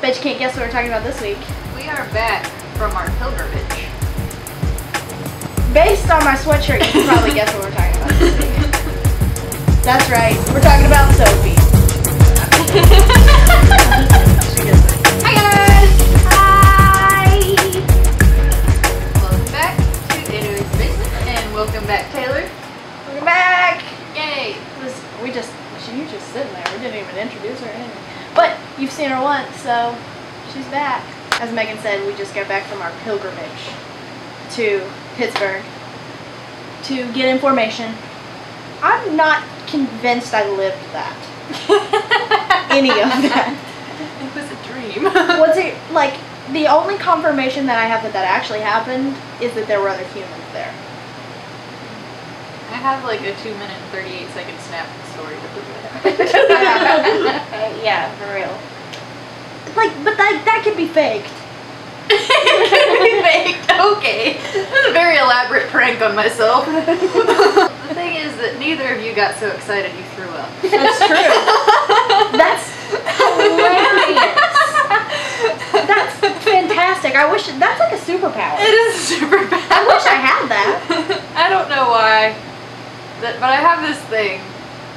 Bet you can't guess what we're talking about this week. We are back from our pilgrimage. Based on my sweatshirt, you can probably guess what we're talking about this week. That's right, we're talking about Sophie. Hi guys! Hi! Welcome back to Ada's Basement, and welcome back, Taylor. Welcome back! Yay! She was just sitting there. We didn't even introduce her or anything. But you've seen her once, so she's back. As Megan said, we just got back from our pilgrimage to Pittsburgh to get information. I'm not convinced I lived that. Any of that. It was a dream. Was it, like, the only confirmation that I have that actually happened is that there were other humans there. I have like a 2 minute and 38 second snap story to prove it. Yeah, for real. Like, but that could be faked. Faked. Okay. That was a very elaborate prank on myself. The thing is that neither of you got so excited you threw up. That's true. That's hilarious. That's fantastic. I wish that's like a superpower. It is a superpower. I wish I had that. I don't know why, but I have this thing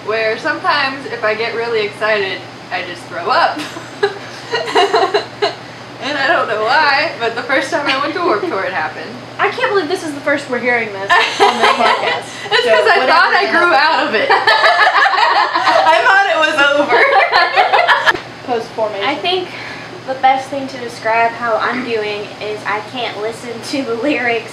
where sometimes if I get really excited, I just throw up. And I don't know why, but the first time I went to Warped Tour it happened. I can't believe this is the first we're hearing this on this podcast. It's because I thought I grew out of it. I thought it was over. Post-formation. I think the best thing to describe how I'm doing is I can't listen to the lyrics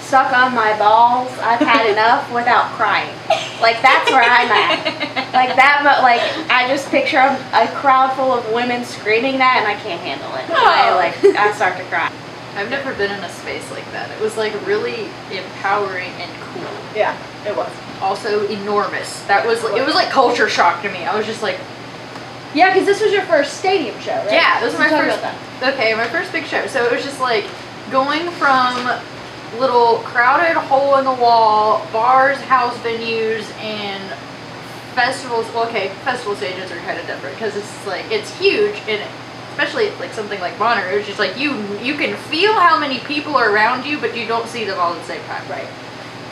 "suck on my balls, I've had enough" without crying. Like, that's where I'm at. Like that, but like I just picture a crowd full of women screaming that, and I can't handle it. I start to cry. I've never been in a space like that. It was like really empowering and cool. Yeah, it was. Also enormous. That was it was like culture shock to me. I was just like, yeah, because this was your first stadium show, right? yeah, this was my first. About that. Okay, my first big show. So it was just like going from little crowded hole in the wall bars, house venues, and festivals. Well, okay, festival stages are kind of different because it's like it's huge, and especially like something like Bonnaroo, it's just like you can feel how many people are around you, but you don't see them all at the same time. Right.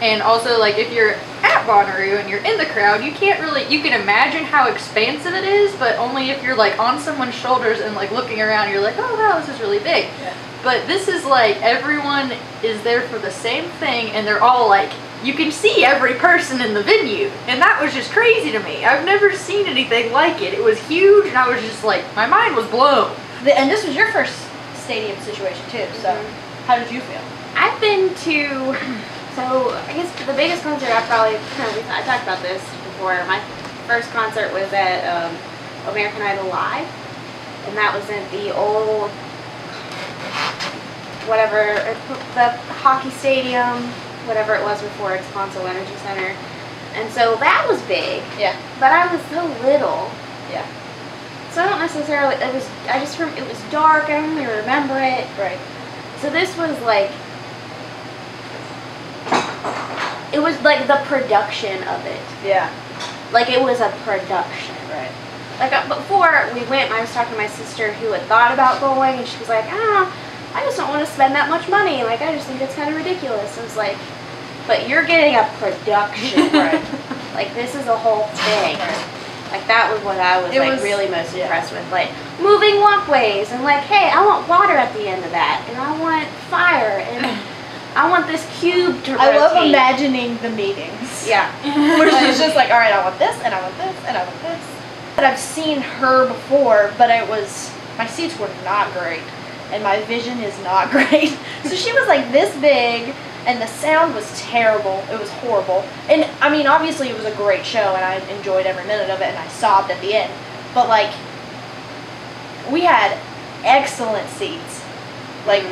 And also, like, if you're at Bonnaroo and you're in the crowd, you can't really, you can imagine how expansive it is, but only if you're like on someone's shoulders and like looking around, you're like, oh wow, this is really big. Yeah. But this is like everyone is there for the same thing, and they're all like, you can see every person in the venue, and that was just crazy to me. I've never seen anything like it. It was huge, and I was just like, my mind was blown. And this was your first stadium situation too, so how did you feel? I've been to, so I guess the biggest concert I talked about this before. My first concert was at American Idol Live, and that was in the old, whatever, the hockey stadium, whatever it was before it's Console Energy Center. And so that was big. Yeah. But I was so little. Yeah. So I don't necessarily, it was dark, I don't really remember it. Right. So this was like, it was like the production of it. Yeah. Like it was a production. Right. Like before we went, I was talking to my sister who had thought about going, and she was like, I just don't want to spend that much money. Like, I just think it's kind of ridiculous. I was like, but you're getting a production. Right. Like, this is a whole thing. Right. Like, that was what I was really most yeah. impressed with. Like, moving walkways, and like, hey, I want water at the end of that, and I want fire, and I want this cube to rotate. I love imagining the meetings. Yeah. Where she's just like, all right, I want this, and I want this, and I want this. But I've seen her before, but my seats were not great, and my vision is not great. So she was like this big, and the sound was terrible. It was horrible. And I mean, obviously it was a great show, and I enjoyed every minute of it, and I sobbed at the end. But like, we had excellent seats. Like,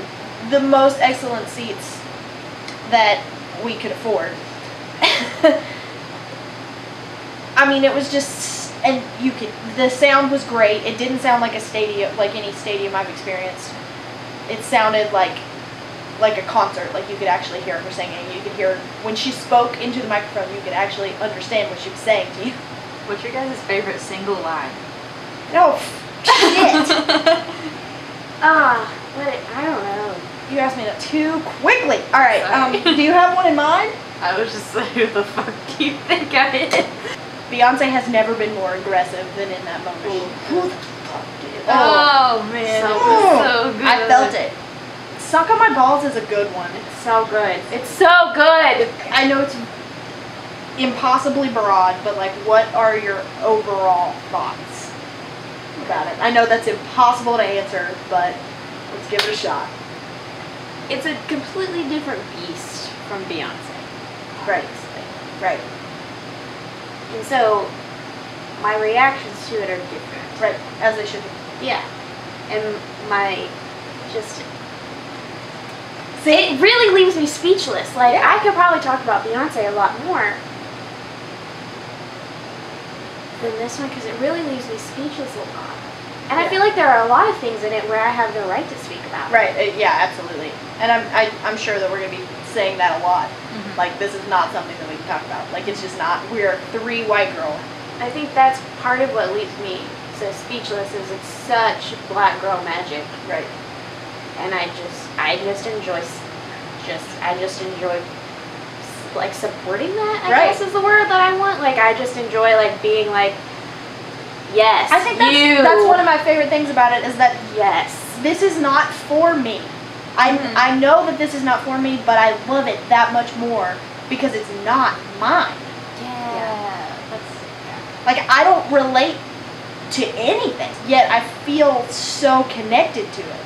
the most excellent seats that we could afford. I mean, it was just, and the sound was great. It didn't sound like a stadium, like any stadium I've experienced. It sounded like a concert, like you could actually hear her singing. You could hear, when she spoke into the microphone, you could actually understand what she was saying to you. What's your guys' favorite single line? No, shit. But I don't know. You asked me that too quickly. All right. Sorry. Do you have one in mind? I was just like, who the fuck do you think I am? Beyonce has never been more aggressive than in that moment. Ooh. Who the fuck did? Oh man, So it was so good. I felt it. Suck on My Balls is a good one. It's so good. It's so good. I know it's impossibly broad, but like, what are your overall thoughts about it? I know that's impossible to answer, but let's give it a shot. It's a completely different beast from Beyonce. Right. Obviously. Right. And so my reactions to it are different. Right. As they should be. Yeah. And my just See? it really leaves me speechless. Like I could probably talk about Beyonce a lot more than this one because it really leaves me speechless a lot. And I Yeah. feel like there are a lot of things in it where I have the right to speak about. Right. Yeah. Absolutely. And I'm sure that we're gonna be saying that a lot. Mhm. Like, this is not something that we can talk about. Like, it's just not. We're three white girls. I think that's part of what leaves me so speechless is it's such black girl magic. Right. And I just enjoy like supporting that, I Right. guess is the word that I want. Like I just enjoy like being like, yes, I think you. that's one of my favorite things about it is that yes. this is not for me. I know that this is not for me, but I love it that much more because it's not mine. Yeah. That's Like, I don't relate to anything, yet I feel so connected to it.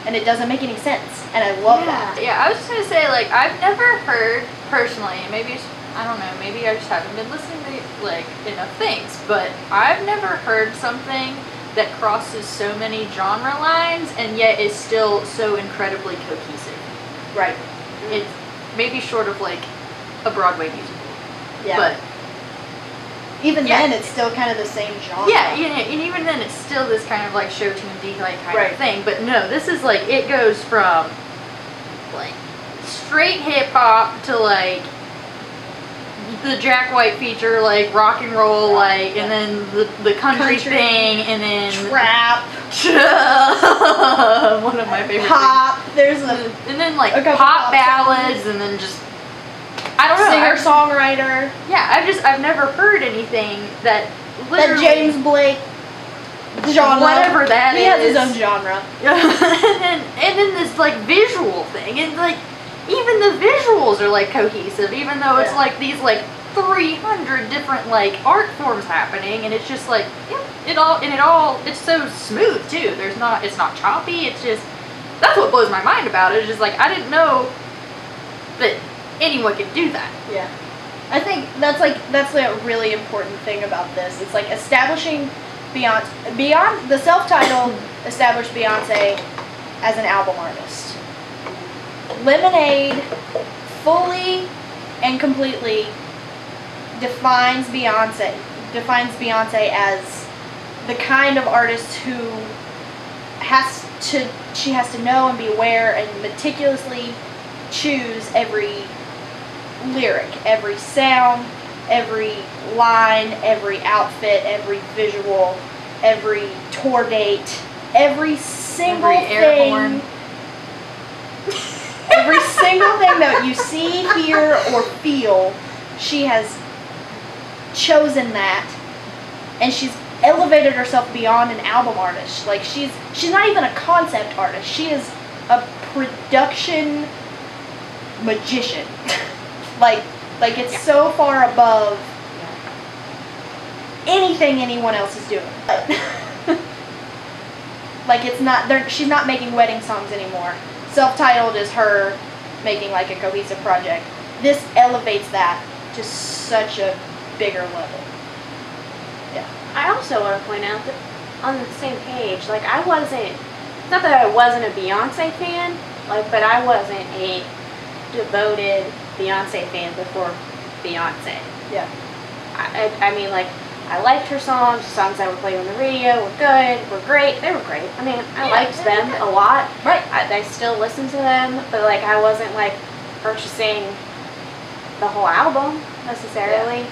And it doesn't make any sense. And I love that. Yeah, I was just gonna say, like, I've never heard personally, and maybe it's, I don't know, maybe I just haven't been listening to like enough things, but I've never heard something that crosses so many genre lines and yet is still so incredibly cohesive. Right. It's maybe short of like a Broadway musical, Yeah. but even yeah. then, it's still kind of the same genre. yeah, and even then it's still this kind of like show tune D like kind Right. of thing. But no, this is like it goes from like straight hip hop to like the Jack White feature, like rock and roll, like, and then the country thing, and then Trap. one of my favorite Pop. There's a things. And then like a couple pop pop ballads, and then just I don't know. singer songwriter. Yeah, I've never heard anything that That literally James Blake genre. whatever that he has his is. own genre. and then this like visual thing, and like even the visuals are like cohesive, even though it's Yeah. like these like 300 different like art forms happening, and it's just like it's so smooth too. It's not choppy. It's just that's what blows my mind about it. It's just like I didn't know that anyone could do that. Yeah. I think that's the really important thing about this. It's like establishing beyond the self-titled established Beyonce as an album artist. Lemonade fully and completely defines Beyonce as the kind of artist who she has to know and be aware and meticulously choose every lyric, every sound, every line, every outfit, every visual, every tour date, every single Every air thing. horn. Every single thing that you see, hear, or feel, she has chosen that, and she's elevated herself beyond an album artist. Like she's not even a concept artist. She is a production magician. like it's so far above anything anyone else is doing. Like she's not making wedding songs anymore. Self-titled is her making like a cohesive project. This elevates that to such a bigger level. Yeah. I also want to point out that on the same page, like I wasn't, not that I wasn't a Beyonce fan, like, but I wasn't a devoted Beyonce fan before Beyonce. Yeah. I mean, like, I liked her songs. The songs that were played on the radio were good, were great. They were great. I mean, I liked them a lot. Right. I still listen to them, but like, I wasn't like purchasing the whole album necessarily.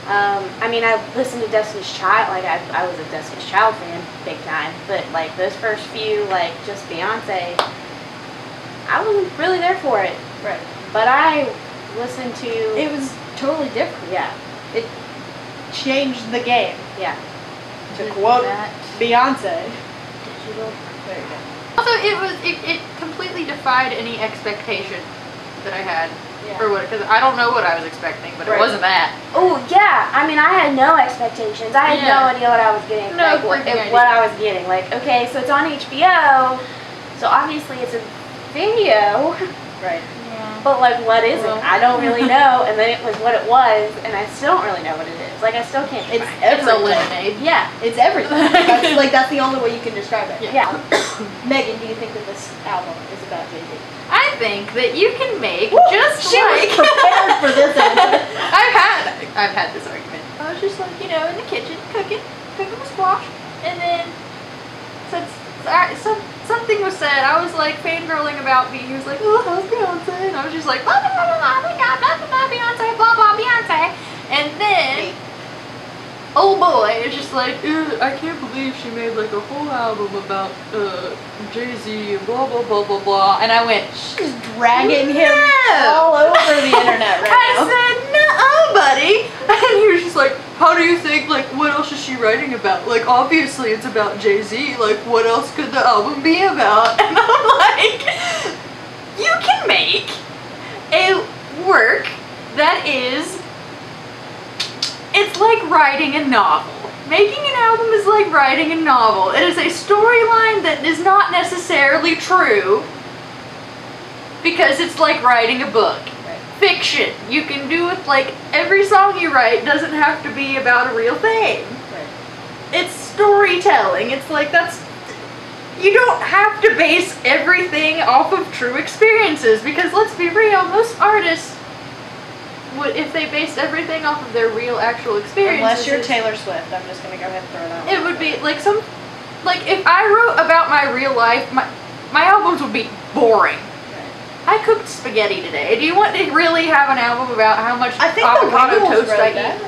I mean, I listened to Destiny's Child. Like, I was a Destiny's Child fan big time. But like those first few, like just Beyonce, I wasn't really there for it. Right. But I listened to. It was totally different. Yeah. It changed the game. Yeah. To quote Beyonce. Digital. There you go. Also, it completely defied any expectation that I had. Yeah. For what, because I don't know what I was expecting, but Right. it wasn't that. Oh yeah, I mean I had no expectations. I had no idea what I was getting. No like, freaking idea. what I was getting. Like, okay, so it's on HBO, so obviously it's a video. Right. But like, what is Well. it? I don't really know. And then it was what it was, and I still don't really know what it is. Like, I still can't. It's define it. It's a lemonade. Yeah. It's everything. That's the only way you can describe it. Yeah. Megan, do you think that this album is about Jay-Z? I think that you can make Woo! just She was like prepared for this answer. I've had this argument. I was just like, you know, in the kitchen cooking a squash, and then something was said. I was like fangirling about me. He was like, oh, how's Beyonce? And I was just like, blah blah blah blah blah. Oh my God, nothing about Beyonce, blah blah Beyonce. And then, oh boy, it's just like, I can't believe she made like a whole album about Jay-Z and blah blah blah blah blah. And I went, She's dragging him No. all over the internet right I now. said, no, buddy. And he was just like, how do you think, like, what else is she writing about? Like, obviously it's about Jay-Z. Like, what else could the album be about? And I'm like, you can make a work that is, it's like writing a novel. Making an album is like writing a novel. It is a storyline that is not necessarily true because it's like writing a book. Fiction. You can do it like every song you write doesn't have to be about a real thing. Right. It's storytelling. It's like you don't have to base everything off of true experiences because let's be real, most artists would, if they based everything off of their real actual experiences. Unless you're Taylor Swift, I'm just gonna go ahead and throw that. It would be like if I wrote about my real life, my albums would be boring. I cooked spaghetti today. Do you want to really have an album about how much avocado toast I eat?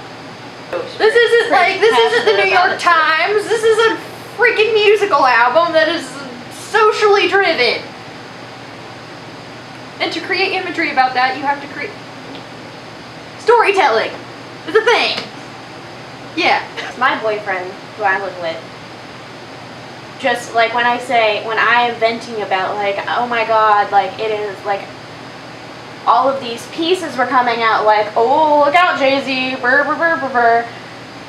This isn't the New York Times. This is a freaking musical album that is socially driven. And to create imagery about that, you have to create storytelling. It's a thing. Yeah. My boyfriend, who I live with, just like when I am venting about like, oh my God, like it is like all of these pieces were coming out like, oh look out Jay-Z, brr brr brr brr brr.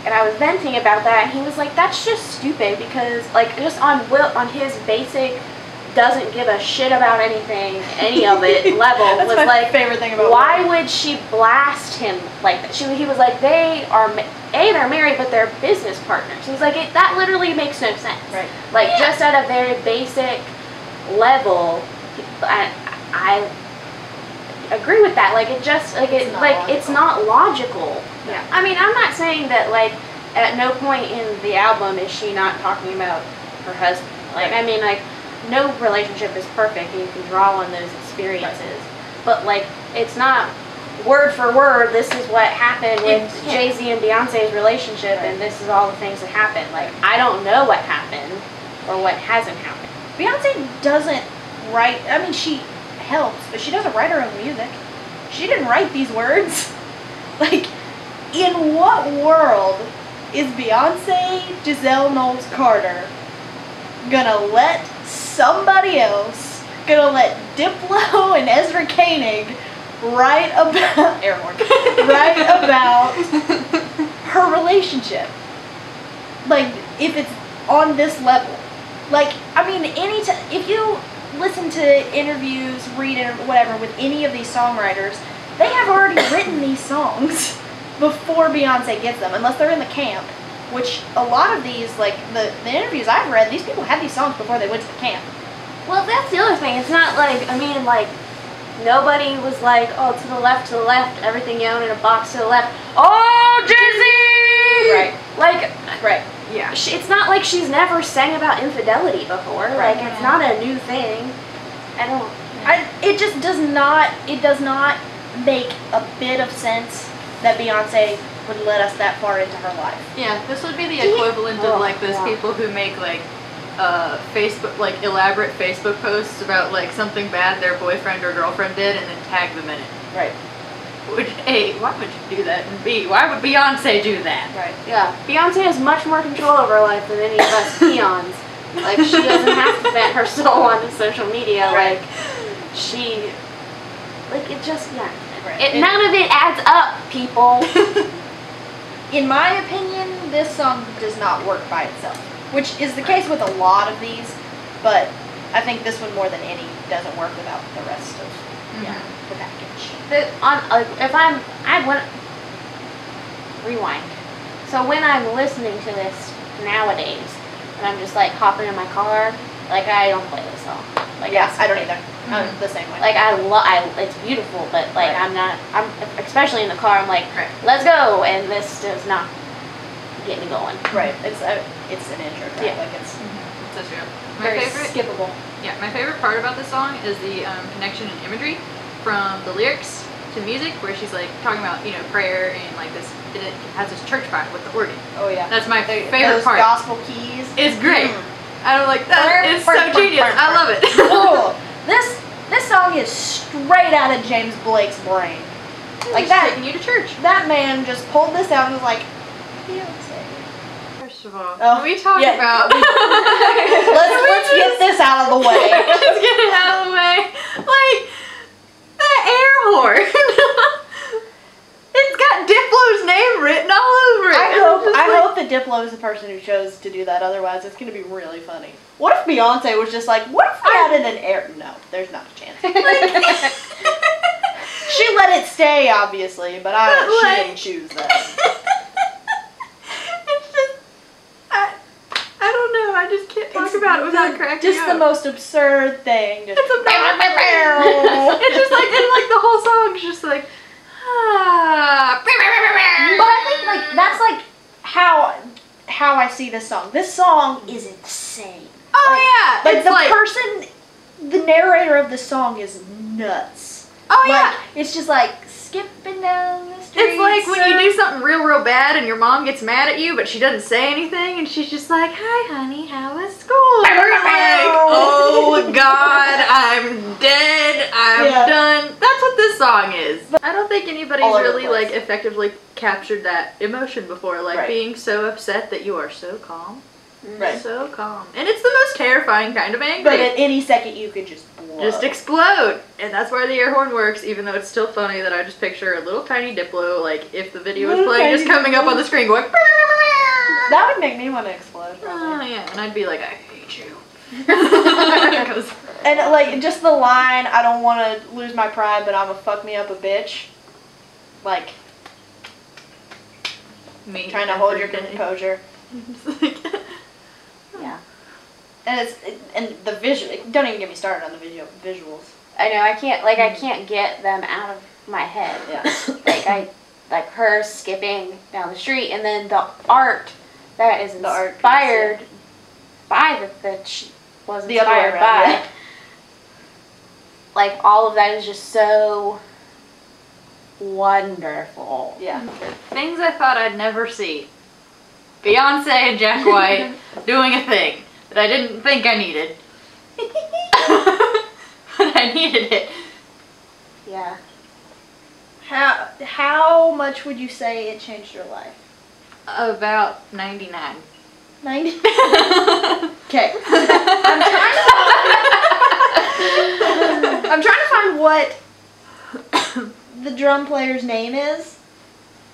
And I was venting about that and he was like, that's just stupid because like just on his basic doesn't give a shit about anything, any of it level That's was my like, favorite thing about why would she blast him like that? He was like, they're married, but they're business partners. He's like, that literally makes no sense. Right. Like, just at a very basic level, I agree with that. Like, it's not logical. Yeah. I mean, I'm not saying that, like, at no point in the album is she not talking about her husband. Like, I mean, like, no relationship is perfect, and you can draw on those experiences. Right. But, like, it's not word for word, this is what happened with Jay-Z and Beyonce's relationship, and this is all the things that happened. Like, I don't know what happened or what hasn't happened. Beyonce doesn't write, I mean, she helps, but she doesn't write her own music. She didn't write these words. Like, in what world is Beyonce Giselle Knowles Carter gonna let somebody else, gonna let Diplo and Ezra Koenig write about her relationship? Like, if it's on this level. Like, I mean, if you listen to interviews, read it, whatever, with any of these songwriters, they have already written these songs before Beyonce gets them, unless they're in the camp, which a lot of these, like, the interviews I've read, these people had these songs before they went to the camp. Well, that's the other thing. It's not like, I mean, like, nobody was like, oh, to the left, everything you own in a box to the left. Oh, Jay-Z! Right. Like, right. Yeah. It's not like she's never sang about infidelity before. Right. Like, it's not a new thing. It just does not make a bit of sense that Beyonce would let us that far into her life. Yeah, this would be the equivalent of like those people who make like Facebook, like elaborate Facebook posts about like something bad their boyfriend or girlfriend did, and then tag them in it. Right. Which A, why would you do that? And B, why would Beyonce do that? Right. Yeah. Beyonce has much more control over her life than any of us peons. Like, she doesn't have to vent her soul onto social media. Right. Like, she, like, it just, yeah. Right. None of it adds up, people. In my opinion, this song does not work by itself, which is the case with a lot of these, but I think this one more than any doesn't work without the rest of the package. Rewind. So when I'm listening to this nowadays, and I'm just like hopping in my car, like I don't play this song. Like Yeah, I don't either. I'm the same way. Like it's beautiful, but like Right. I'm especially in the car. I'm like, Right. let's go, and this does not get me going. Right. It's an intro track. Yeah. Like it's So true. My very favorite, skippable. yeah, my favorite part about this song is the connection and imagery from the lyrics to music, where she's like talking about, you know, prayer and like this. It has this church vibe with the organ. Oh yeah. That's my Those favorite part. gospel keys. It's great. Mm. I don't like that. It's so genius. I love it. Oh, this song is straight out of James Blake's brain. Like Just that. taking you to church. That man just pulled this out and was like, Beyonce. First of all, Oh, what are we talking yeah. about? Let's get this out of the way. Let's get it out of the way. Like, the air horn. It's got Diplo's name written all over it. I hope that Diplo is the person who chose to do that. Otherwise, it's going to be really funny. What if Beyonce was just like, what if we added an air? No, there's not a chance. She let it stay, obviously, but she didn't choose that. It's just, I don't know. I just can't talk about it without cracking Just up. the most absurd thing. Just It's just like, and like the whole song is just like, ah. But I think like that's like how I see this song. This song is insane. Oh yeah. Like It's the like, person, the narrator of the song is nuts. oh Like yeah. it's just like skipping down the street. It's like when you do something real bad and your mom gets mad at you, but she doesn't say anything, and she's just like, "Hi, honey, how was school?" And you're like, "Oh God, I'm dead. I'm Yeah. done." That's what this song is. I don't think anybody's All over the really place. like effectively captured that emotion before, like Right. being so upset that you are so calm, Right. so calm, and it's the most terrifying kind of angry. But at any second you could just blow. Just explode, and that's where the air horn works. Even though it's still funny that I just picture a little tiny Diplo, like if the video was Little playing, tiny just coming up on the screen going. That would make me want to explode. Oh Probably. yeah, and I'd be like, I hate you. 'Cause And like just the line, I don't want to lose my pride, but I'm a fuck me up a bitch. Like me trying to hold your every day. composure. Yeah. And and the visual. Don't even get me started on the visuals. I know, I can't get them out of my head. Yeah. Like her skipping down the street, and then the art that is The art piece, inspired by that she was The other way inspired around, by. yeah. Like all of that is just so wonderful. Yeah. Things I thought I'd never see. Beyonce and Jack White doing a thing that I didn't think I needed. But I needed it. Yeah. How much would you say it changed your life? About 99. 90. Okay. I'm trying to find what the drum player's name is,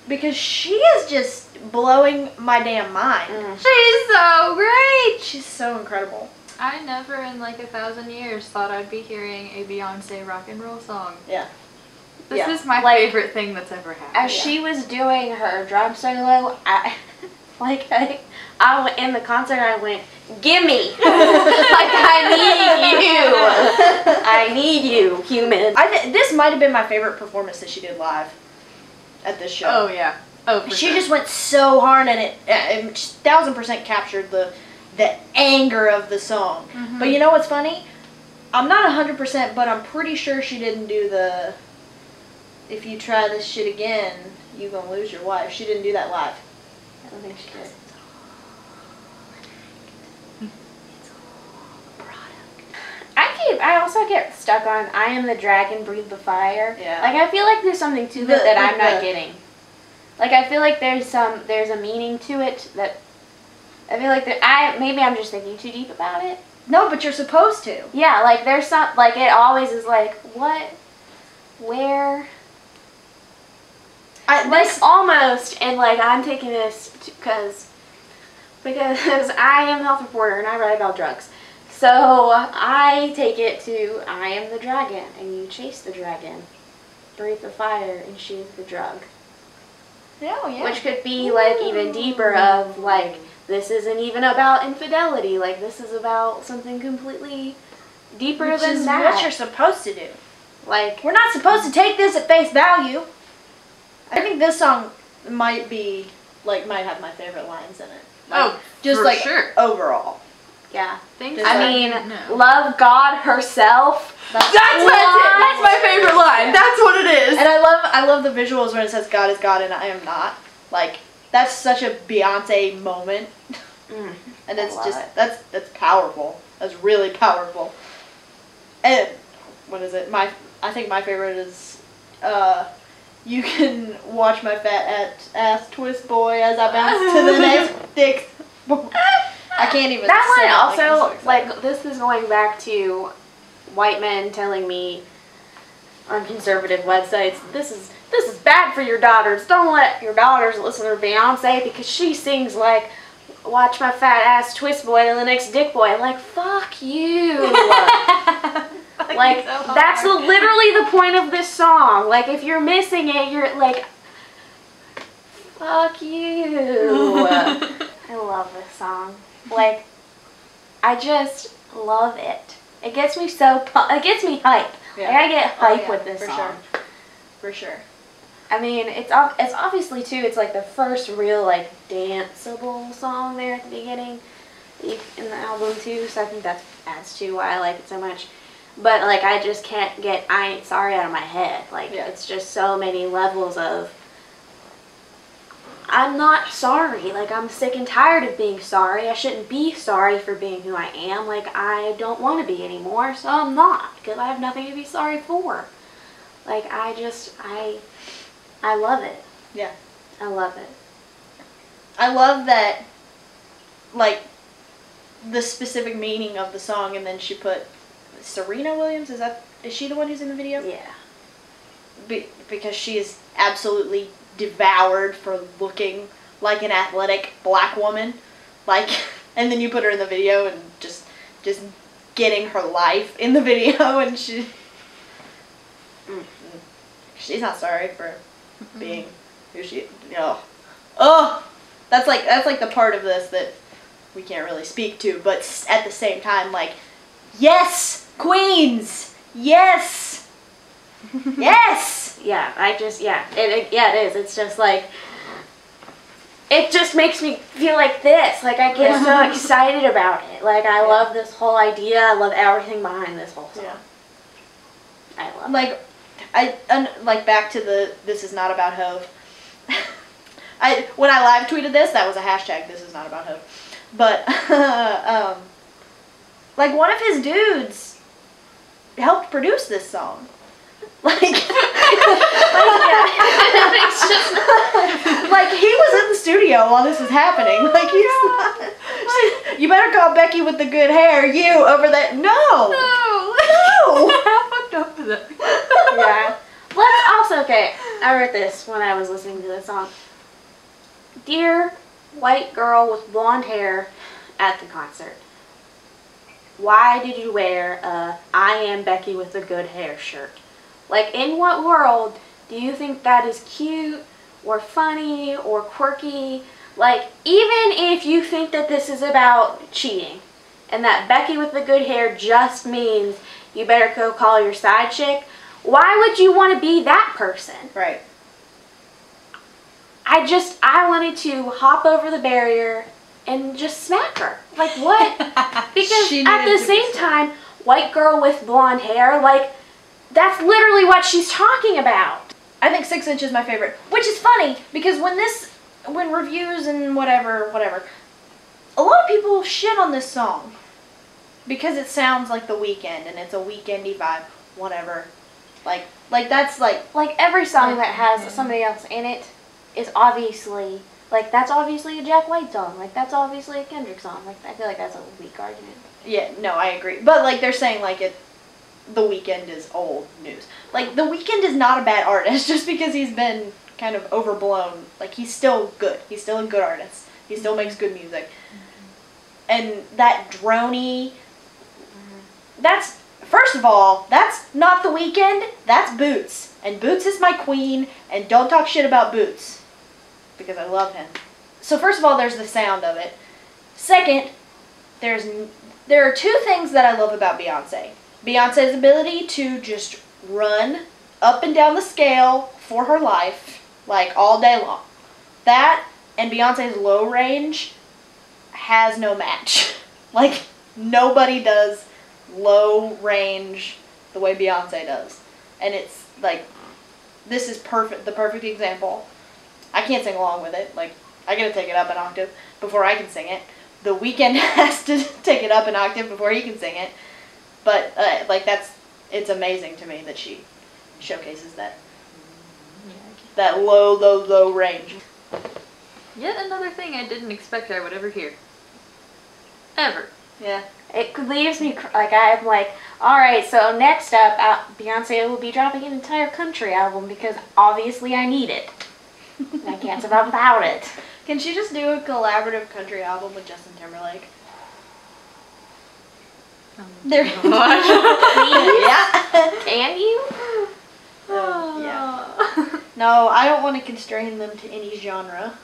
because she is just blowing my damn mind. She's so great! She's so incredible. I never in like 1,000 years thought I'd be hearing a Beyonce rock and roll song. Yeah. This Yeah. is my Like, favorite thing that's ever happened. As she was doing her drum solo, I went in the concert. I went, "Gimme!" Like I need you, human. This might have been my favorite performance that she did live at this show. Oh yeah. Oh, for She sure. just went so hard, and it 1,000% captured the anger of the song. Mhm. But you know what's funny? I'm not 100%, but I'm pretty sure she didn't do the "if you try this shit again, you gonna lose your wife." She didn't do that live. I don't think she did. I also get stuck on I am the dragon, breathe the fire. Yeah. Like I feel like there's something to it that I'm not getting. Like I feel like there's a meaning to it that I feel like maybe I'm just thinking too deep about it. No, but you're supposed to. Yeah, like there's some, like it always is like, what, where? Almost, and like I'm taking this because I am a health reporter and I write about drugs. So I take it to I am the dragon and you chase the dragon, breathe the fire and she is the drug. Yeah. Which could be like even deeper of like, this isn't even about infidelity, like this is about something completely deeper than that. Which is what you're supposed to do. Like, we're not supposed to take this at face value. I think this song might have my favorite lines in it. Like, just for like sure. Overall. Yeah. No. Love God herself. That's my favorite line. That's what it is. And I love the visuals when it says God is God and I am not. Like, that's such a Beyonce moment. And it's just that's powerful. That's really powerful. And what is it? I think my favorite is you can watch my fat ass twist boy as I bounce to the next dick. I can't even that say one it, also, like this is going back to white men telling me on conservative websites, this is bad for your daughters. Don't let your daughters listen to Beyonce because she sings like, watch my fat ass twist boy to the next dick boy. Like, fuck you. Like, that's literally the point of this song. Like, if you're missing it, you're like, fuck you. I love this song. Like, I just love it. It gets me it gets me hype. Yeah. Like, I get hype with this song. Sure. For sure. I mean, it's obviously too, it's like the first real like danceable song there at the beginning in the album too, so I think that adds to why I like it so much. But like I just can't get I Ain't Sorry out of my head. Like it's just so many levels of I'm not sorry. Like I'm sick and tired of being sorry. I shouldn't be sorry for being who I am. Like I don't want to be anymore, so I'm not because I have nothing to be sorry for. Like I love it. Yeah. I love it. I love that, like, the specific meaning of the song, and then she put Serena Williams. Is she the one who's in the video? Yeah. Because she is absolutely devoured for looking like an athletic black woman, like, and then you put her in the video and just getting her life in the video, and she's not sorry for being who she, that's like the part of this that we can't really speak to, but at the same time, like, yes, queens, yes, yes. Yeah, it is. It's just like, it just makes me feel like this. Like I get so excited about it. Like I love this whole idea. I love everything behind this whole song. Yeah. I love it. Like back to the this is not about Hove. When I live tweeted this, that was a hashtag. This is not about Hove. But like one of his dudes helped produce this song. Like, it's just like he was in the studio while this is happening. Like he's not. You better call Becky with the good hair. You over there? No. How fucked up is it? Yeah. Let's also I wrote this when I was listening to this song. Dear white girl with blonde hair at the concert, why did you wear a I am Becky with the good hair shirt? Like, in what world do you think that is cute or funny or quirky? Like, even if you think that this is about cheating and that Becky with the good hair just means you better go call your side chick, why would you want to be that person? Right. I wanted to hop over the barrier and just smack her. Like, what? Because at the same time, white girl with blonde hair, like, that's literally what she's talking about. I think 6 Inch is my favorite, which is funny because when reviews and whatever, a lot of people shit on this song. because it sounds like The Weeknd and it's a weekendy vibe, whatever. Like that's like every song that has somebody else in it is obviously, like, that's obviously a Jack White song. Like, that's obviously a Kendrick song. Like, I feel like that's a weak argument. yeah, no, I agree. But like they're saying like The Weeknd is old news. Like The Weeknd is not a bad artist just because he's been kind of overblown. Like he's still good. He's still a good artist. He still makes good music. And that droney, that's, first of all, that's not The Weeknd, that's Boots. And Boots is my queen, and don't talk shit about Boots. Because I love him. So first of all, there's the sound of it. Second, there are two things that I love about Beyonce. Beyonce's ability to just run up and down the scale for her life, like all day long. That and Beyonce's low range has no match. Like, nobody does low range the way Beyonce does. And it's like, this is perfect, the perfect example. I can't sing along with it. Like, I gotta take it up an octave before I can sing it. The Weeknd has to take it up an octave before he can sing it. But, like, it's amazing to me that she showcases that. That low range. Yet another thing I didn't expect I would ever hear. Ever. Yeah. It leaves me, like, I'm like, alright, so next up, Beyonce will be dropping an entire country album because obviously I need it. And I can't survive without it. Can she just do a collaborative country album with Justin Timberlake? There. Please? Yeah. Can you? Yeah. No, I don't want to constrain them to any genre.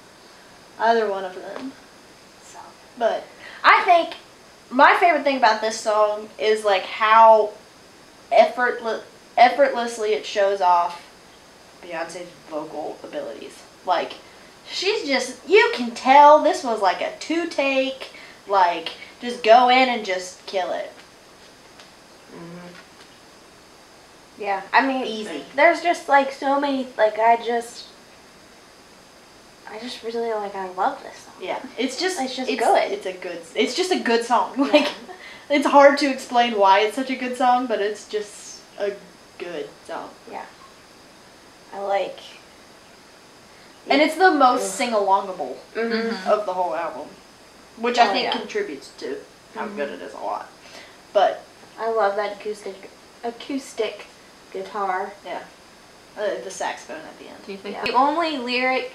Either one of them. So, But I think my favorite thing about this song is like how effortlessly it shows off Beyonce's vocal abilities. Like, she's just, you can tell this was like a two-take, like, just go in and just kill it. yeah, I mean, Easy. there's just like so many, like, I just really, like, I love this song. Yeah, it's just good. It's just a good song. Like, it's hard to explain why it's such a good song, but it's just a good song. Yeah. I like. And it's the most sing-alongable Mm-hmm. of the whole album, which I think yeah. contributes to how good it is a lot. But I love that acoustic guitar. yeah, the saxophone at the end. Do you think? Yeah. The only lyric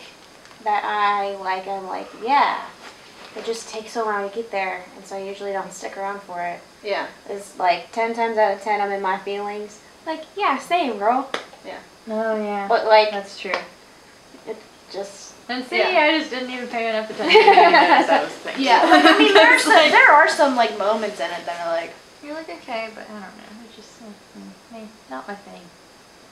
that I like, I'm like, yeah, it just takes so long to get there, and so I usually don't stick around for it. Yeah. It's like 10 times out of 10, I'm in my feelings. Like, yeah, same, girl. Yeah. Oh yeah. But like, That's true. it just. And see, Yeah. I just didn't even pay enough attention to those things. Yeah. Like, I mean, there are some like moments in it that are like, You're like, okay, but I don't know. It's just not my thing.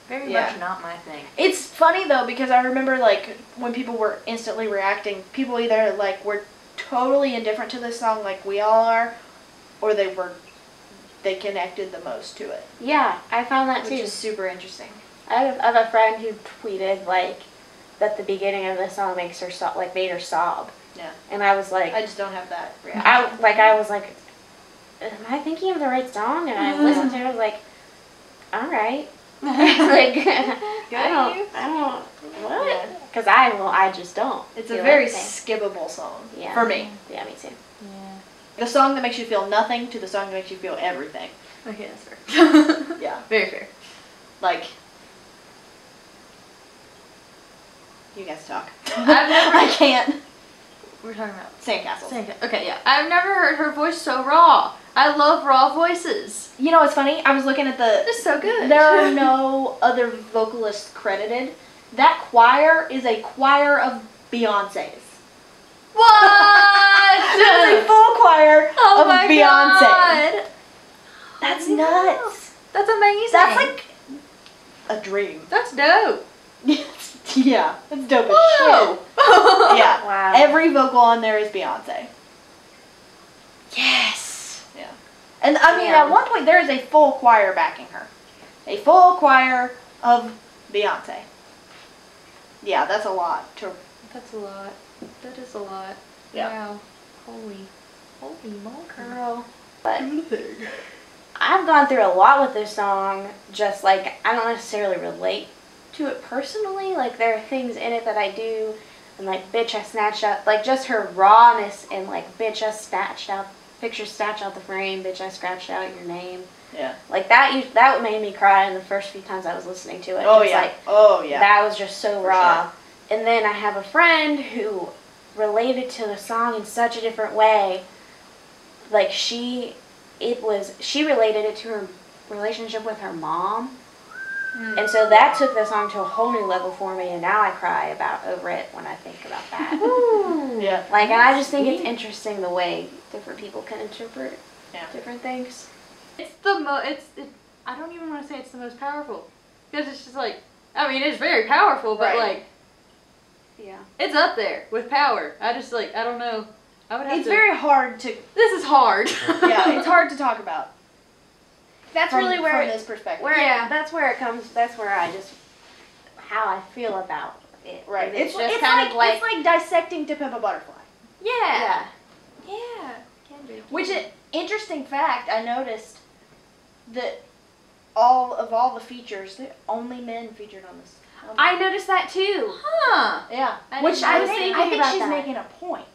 Very Yeah. much not my thing. it's funny though because I remember like when people were instantly reacting, people either like were totally indifferent to this song like we all are, or they connected the most to it, Yeah, I found that which too. is super interesting. I have a friend who tweeted like that the beginning of the song makes her made her sob, Yeah. and I was like, I just don't have that reaction. I was like, am I thinking of the right song? And I listened to it, I was like, all right. Like, I don't, what? Yeah. Because I just don't. It's a feel very anything. skippable song Yeah. for me. Yeah, me too. Yeah. The song that makes you feel nothing to the song that makes you feel everything. Okay, that's fair. Yeah. Very fair. Like, you guys talk. I've never- I can't. We're talking about Sandcastles. Okay, yeah. I've never heard her voice so raw. I love raw voices. You know what's funny? I was looking at the. It's so good. There are no other vocalists credited. That choir is a choir of Beyonce's. What? There's a full choir Oh of my Beyonce. God. That's Yeah. nuts. That's amazing. That's like a dream. That's dope. Yeah, it's dope as Whoa. shit. Yeah. Wow. Every vocal on there is Beyonce. Yes. Yeah. And I mean, Damn. at one point there is a full choir backing her. A full choir of Beyonce. Yeah, that's a lot. That's a lot. That is a lot. Yeah. Wow. Holy moly. Girl. But I've gone through a lot with this song. Just like I don't necessarily relate to it personally. Like there are things in it that I do, and like bitch I snatched out, like just her rawness and like bitch I snatched out, picture snatched out the frame, bitch I scratched out your name. Yeah. Like that made me cry in the first few times I was listening to it. Oh Just yeah. Like, oh yeah. That was just so For raw. sure. And then I have a friend who related to the song in such a different way. Like she related it to her relationship with her mom. And so that took the song to a whole new level for me, and now I cry over it when I think about that. Yeah. Like, and I just think it's interesting the way different people can interpret different things. It's I don't even want to say it's the most powerful. Because it's just like, I mean, it's very powerful, but Right. like, Yeah. it's up there with power. I just like, I don't know. I would have It's to. very hard to. This is hard. Yeah, it's hard to talk about. That's from, really where from this perspective. that's where it comes. That's where I just how I feel about it. Right. And It's just it's kind of like it's like dissecting To Pimp a Butterfly. Yeah. yeah. Yeah. Can be. Which is interesting fact. I noticed that all the features, the only men featured on this. I noticed that too. Huh. Yeah. I Which didn't I know think that. she's About that. making a point.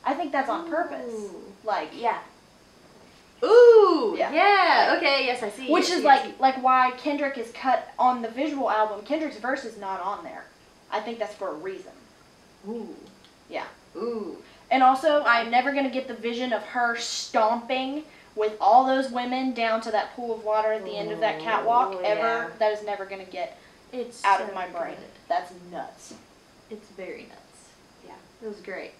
I think that's on purpose. Ooh. Like Yeah. Ooh. Yeah. Yeah. Okay. Yes, I see. which I is see, I see. like why Kendrick is cut on the visual album. Kendrick's verse is not on there. I think that's for a reason. Ooh. Yeah. Ooh. And also, I'm never going to get the vision of her stomping with all those women down to that pool of water at the end of that catwalk Ooh, ever. yeah. That is never going to get It's out so of my brain. good. That's nuts. It's very nuts. Yeah. It was great.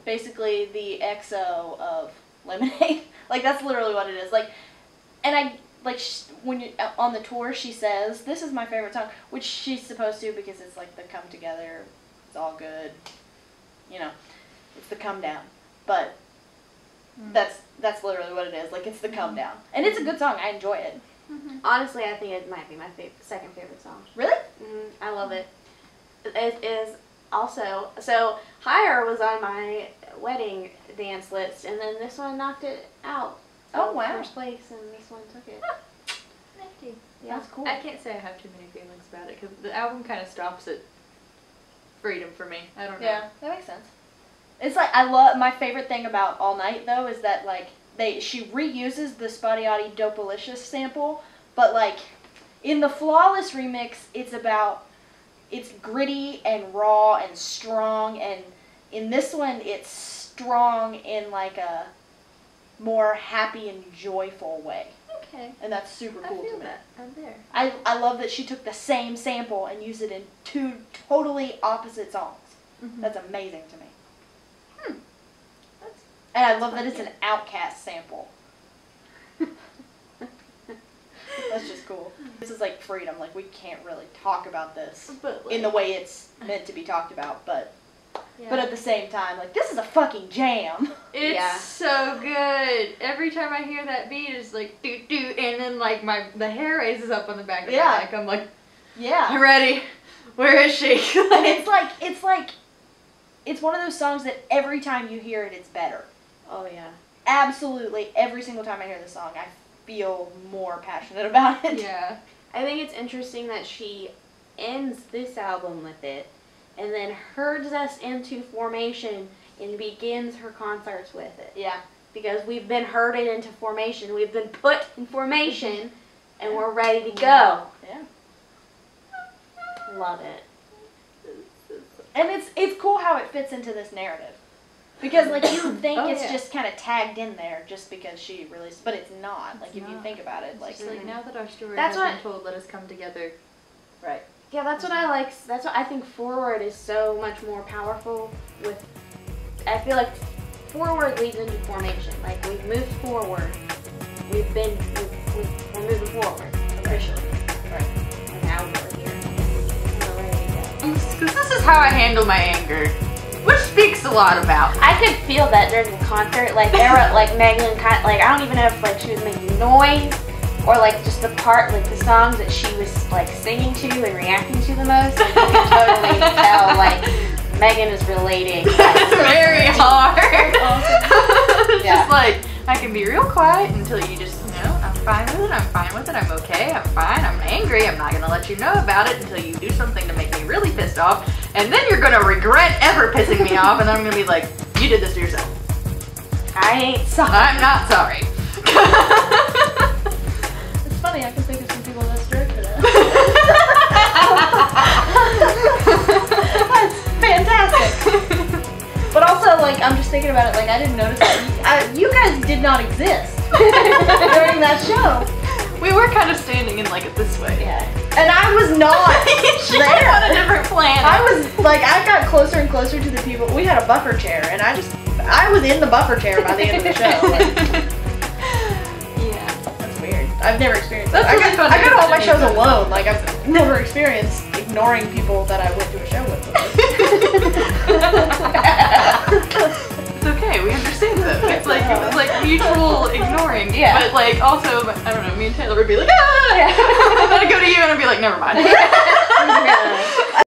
Basically, the XO of Lemonade. Like, that's literally what it is. Like, and I, like, when you on the tour, she says, this is my favorite song, which she's supposed to because it's like the come together, it's all good, you know, it's the come down. But that's literally what it is. Like, it's the come down. And it's a good song. I enjoy it. Honestly, I think it might be my second favorite song. Really? I love it. It is also, so Higher was on my wedding dance list, and then this one knocked it out. Oh, of wow. First place, and this one took it. Nifty. Yeah. That's cool. I can't say I have too many feelings about it because the album kind of stops at freedom for me. I don't know. Yeah, that makes sense. It's like, I love, my favorite thing about All Night, though, is that, like, she reuses the Spotty Dopalicious sample, but, like, in the Flawless remix, it's gritty and raw and strong, and in this one, it's strong in, like, a more happy and joyful way. Okay. And that's super cool I feel to me. that. I'm there. I love that she took the same sample and used it in two totally opposite songs. Mhm. That's amazing to me. That's And I love that it's an Outkast sample. That's just cool. This is like freedom. Like, we can't really talk about this but like, in the way it's meant to be talked about, but yeah. at the same time, like, this is a fucking jam. It's Yeah. so good. Every time I hear that beat, it's like doo doo, and then like the hair raises up on the back of Yeah. my neck. I'm like, I'm Yeah. ready. Where is she? And it's one of those songs that every time you hear it, it's better. Oh, yeah. Absolutely. Every single time I hear the song, I feel more passionate about it. Yeah. I think it's interesting that she ends this album with it, and then herds us into Formation and begins her concerts with it. Yeah. Because we've been herded into Formation, we've been put in Formation, and we're ready to go. Yeah. Love it. And it's cool how it fits into this narrative. Because, like, you would think Oh, it's yeah. just kind of tagged in there just because she released, but it's not. Like, It's if you not. think about it, It's like, just like now that our story That's has what- been told, let us come together. right. Yeah, that's what I like. That's what I think Forward is so much more powerful with. I feel like Forward leads into Formation. Like, we've moved forward. We're moving forward. Officially. Right. And now we're here. We're ready to go. Because this is how I handle my anger, which speaks a lot about. I could feel that during the concert. Like, there were, like, Megan, like, I don't even know if, like, she was making noise or, like, just the part, like, the songs that she was, like, singing to and reacting to the most. Like, you could totally tell, like, Megan is relating. It's very hard. Yeah. Just like, I can be real quiet until you just, I'm fine with it, I'm okay, I'm fine, I'm angry, I'm not gonna let you know about it until you do something to make me really pissed off, and then you're gonna regret ever pissing me off, and then I'm gonna be like, you did this to yourself. I ain't sorry. I'm not sorry. It's funny, I can think of some people that's direct for that. That's fantastic. But also, like, I'm just thinking about it, like, I didn't notice that. You guys did not exist during that show. We were kind of standing in, like, this way. Yeah. And I was not She there. was on a different planet. I was, like, I got closer and closer to the people. We had a buffer chair, and I was in the buffer chair by the end of the show. Like, yeah. that's weird. I've never experienced that. That's really fun I to go to do all my with shows anything. alone. Like, I've never experienced ignoring people that I went to a show with. It's okay, we understand them. It's like, it was like mutual ignoring. Yeah. But like also, I don't know, me and Taylor would be like, ah! Yeah. And then I'd go to you and I'd be like, never mind.